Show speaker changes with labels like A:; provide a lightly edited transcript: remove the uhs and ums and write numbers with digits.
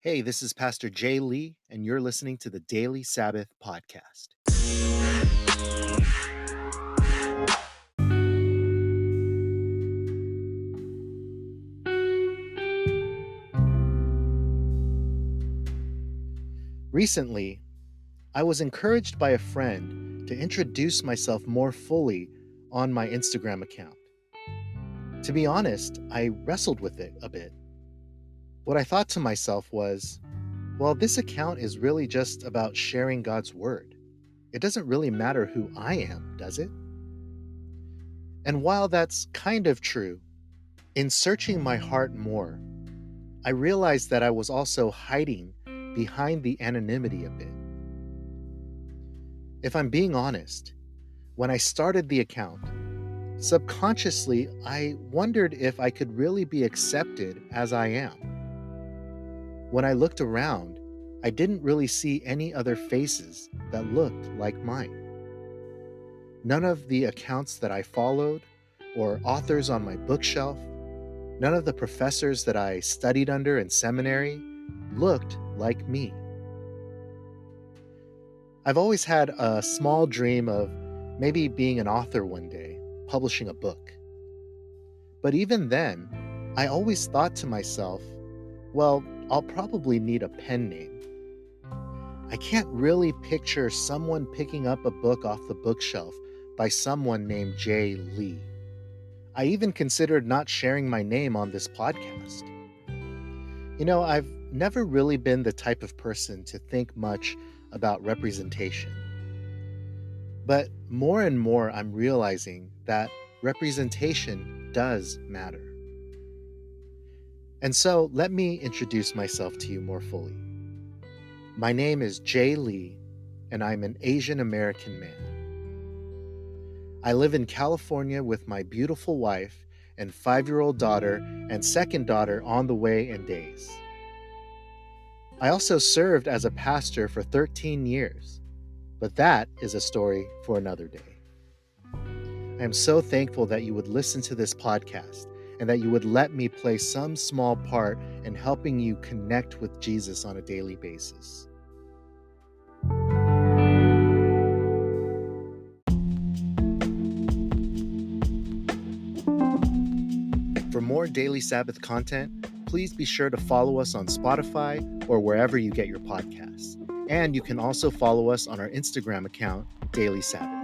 A: Hey, this is Pastor Jay Lee, and you're listening to the Daily Sabbath podcast. Recently, I was encouraged by a friend to introduce myself more fully on my Instagram account. To be honest, I wrestled with it a bit. What I thought to myself was, well, this account is really just about sharing God's word. It doesn't really matter who I am, does it? And while that's kind of true, in searching my heart more, I realized that I was also hiding behind the anonymity a bit. If I'm being honest, when I started the account, subconsciously I wondered if I could really be accepted as I am. When I looked around, I didn't really see any other faces that looked like mine. None of the accounts that I followed, or authors on my bookshelf, none of the professors that I studied under in seminary looked like me. I've always had a small dream of maybe being an author one day, publishing a book. But even then, I always thought to myself, well, I'll probably need a pen name. I can't really picture someone picking up a book off the bookshelf by someone named Jay Lee. I even considered not sharing my name on this podcast. I've never really been the type of person to think much about representation. But more and more, I'm realizing that representation does matter. And so let me introduce myself to you more fully. My name is Jay Lee, and I'm an Asian American man. I live in California with my beautiful wife and 5-year-old daughter and second daughter on the way in days. I also served as a pastor for 13 years, but that is a story for another day. I am so thankful that you would listen to this podcast and that you would let me play some small part in helping you connect with Jesus on a daily basis. For more Daily Sabbath content, please be sure to follow us on Spotify or wherever you get your podcasts. And you can also follow us on our Instagram account, Daily Sabbath.